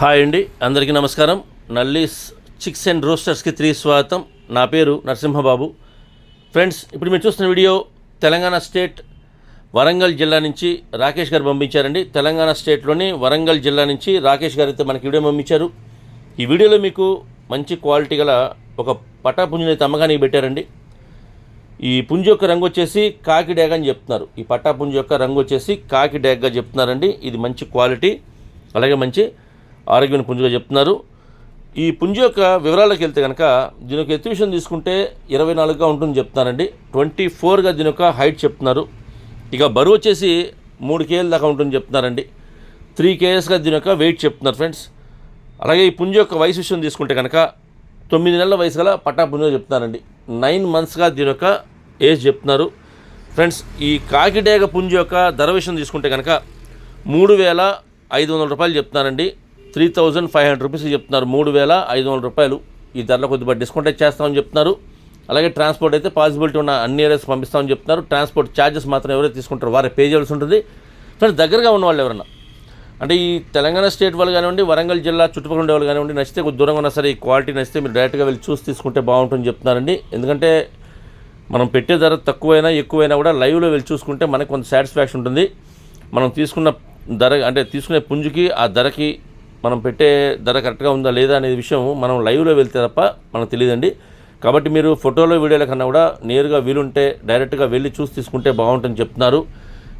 Hi అండి, అందరికీ నమస్కారం. నల్లీస్ చిక్స్ అండ్ రోస్టర్స్కి 3 స్వాగతం. నా పేరు నరసింహబాబు. ఫ్రెండ్స్, ఇప్పుడు మీరు చూస్తున్న వీడియో తెలంగాణ స్టేట్ వరంగల్ జిల్లా నుంచి రాకేష్ గారు పంపించారండి. తెలంగాణ స్టేట్లోని వరంగల్ జిల్లా నుంచి రాకేష్ గారు అయితే మనకి వీడియో పంపించారు. ఈ వీడియోలో మీకు మంచి క్వాలిటీ గల ఒక పటా పుంజుని అయితే అమ్మకానికి పెట్టారండి. ఈ పుంజు యొక్క రంగు వచ్చేసి కాకి డ్యాగ్ అని చెప్తున్నారు. ఈ పట్టా పుంజు యొక్క రంగు వచ్చేసి కాకి డ్యాగ్గా చెప్తున్నారండి. ఇది మంచి క్వాలిటీ, అలాగే మంచి ఆరోగ్యమైన పుంజుగా చెప్తున్నారు. ఈ పుంజు యొక్క వివరాలకు వెళ్తే కనుక దీని యొక్క ఎత్తు విషయం తీసుకుంటే 24గా ఉంటుంది చెప్తున్నారండి. 24గా దీని యొక్క హైట్ చెప్తున్నారు. ఇక బరువు వచ్చేసి 3 kg దాకా ఉంటుంది చెప్తున్నారండి. 3 kgsగా దీని యొక్క వెయిట్ చెప్తున్నారు ఫ్రెండ్స్. అలాగే ఈ పుంజు యొక్క వయసు విషయం తీసుకుంటే కనుక 9 నెలల వయసు గల పట్టా పుంజుగా చెప్తున్నారండి. 9 monthsగా దీని యొక్క ఏజ్ చెప్తున్నారు ఫ్రెండ్స్. ఈ కాకిడేగ పుంజు యొక్క ధర విషయం తీసుకుంటే కనుక 3,500 రూపాయలు చెప్తున్నారండి. 3,500 రూపీస్ చెప్తున్నారు. 3,500 రూపాయలు. ఈ ధరలో కొద్దిగా డిస్కౌంట్ అయితే చేస్తామని చెప్తున్నారు. అలాగే ట్రాన్స్పోర్ట్ అయితే పాసిబిలిటీ ఉన్న అన్ని ఏరియాస్ పంపిస్తామని చెప్తున్నారు. ట్రాన్స్పోర్ట్ ఛార్జెస్ మాత్రం ఎవరైతే తీసుకుంటారో వారే పే చేయాల్సి ఉంటుంది. ఫ్రెండ్స్, దగ్గరగా ఉన్న వాళ్ళు ఎవరన్నా అంటే ఈ తెలంగాణ స్టేట్ వాళ్ళు కానివ్వండి, వరంగల్ జిల్లా చుట్టుపక్కల ఉండే వాళ్ళు కానివ్వండి, నచ్చితే కొద్ది దూరంగా ఉన్నా సరే ఈ క్వాలిటీ నచ్చితే మీరు డైరెక్ట్గా వెళ్ళి చూసి తీసుకుంటే బాగుంటుందని చెప్తున్నారండి. ఎందుకంటే మనం పెట్టే ధర తక్కువైనా ఎక్కువైనా కూడా లైవ్లో వెళ్ళి చూసుకుంటే మనకు కొంత సాటిస్ఫాక్షన్ ఉంటుంది. మనం తీసుకున్న ధర అంటే తీసుకునే పుంజుకి ఆ ధరకి మనం పెట్టే ధర కరెక్ట్గా ఉందా లేదా అనే విషయం మనం లైవ్లో వెళ్తే తప్ప మనకు తెలియదండి. కాబట్టి మీరు ఫోటోలో వీడియోల కన్నా కూడా నేరుగా వీలుంటే డైరెక్ట్గా వెళ్ళి చూసి తీసుకుంటే బాగుంటుందని చెప్తున్నారు.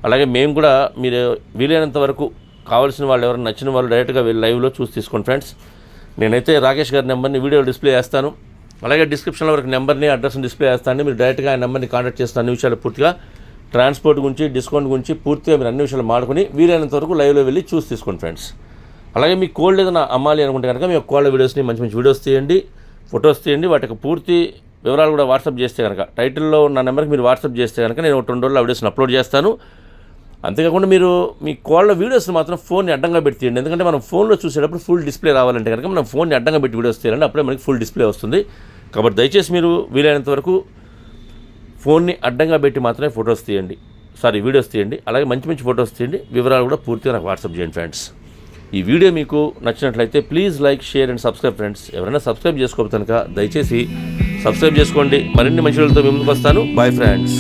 అలాగే మేము కూడా మీరు వీలైనంత వరకు కావాల్సిన వాళ్ళు ఎవరైనా నచ్చిన వాళ్ళు డైరెక్ట్గా వెళ్ళి లైవ్లో చూసి తీసుకోండి ఫ్రెండ్స్. నేనైతే రాకేష్ గారి నెంబర్ని వీడియో డిస్ప్లే చేస్తాను. అలాగే డిస్క్రిప్షన్లో వరకు నెంబర్ని అడ్రస్ని డిస్ప్లే చేస్తాను. మీరు డైరెక్ట్గా ఆ నెంబర్ని కాంటాక్ట్ చేస్తున్న అన్ని విషయాలు పూర్తిగా ట్రాన్స్పోర్ట్ గురించి, డిస్కౌంట్ గురించి పూర్తిగా మీరు అన్ని విషయాలు మాడుకొని వీలైనంత వరకు లైవ్లో వెళ్ళి చూసి తీసుకోండి ఫ్రెండ్స్. అలాగే మీ కోల్డ్ ఏదైనా అమ్మాలి అనుకుంటే కనుక మీ కోల్డ్ వీడియోస్ని మంచి మంచి వీడియోస్ తీయండి, ఫొటోస్ తీయండి. వాటికి పూర్తి వివరాలు కూడా వాట్సాప్ చేస్తే కనుక టైటిల్లో నా నెంబర్కి మీరు వాట్సాప్ చేస్తే కనుక నేను 2 రోజుల్లో వీడియోస్ని అప్లోడ్ చేస్తాను. అంతేకాకుండా మీరు మీ కోళ్ళ వీడియోస్ని మాత్రం ఫోన్ని అడ్డంగా పెట్టి తీయండి. ఎందుకంటే మనం ఫోన్లో చూసేటప్పుడు ఫుల్ డిస్ప్లే రావాలంటే కనుక మనం ఫోన్ని అడ్డంగా పెట్టి వీడియోస్ తీయాలంటే అప్పుడే మనకి ఫుల్ డిస్ప్లే వస్తుంది. కాబట్టి దయచేసి మీరు వీలైనంత వరకు ఫోన్ని అడ్డంగా పెట్టి మాత్రమే వీడియోస్ తీయండి. అలాగే మంచి మంచి ఫొటోస్ తీయండి. వివరాలు కూడా పూర్తిగా నాకు వాట్సాప్ చేయండి ఫ్రెండ్స్. ఈ వీడియో మీకు నచ్చినట్లయితే please like, share and subscribe friends. ఎవరైనా సబ్స్క్రైబ్ చేసుకోకపోతే కనుక దయచేసి సబ్స్క్రైబ్ చేసుకోండి. మరిన్ని మంచి వీడియోలతో మీ ముందుకు వస్తాను. Bye friends.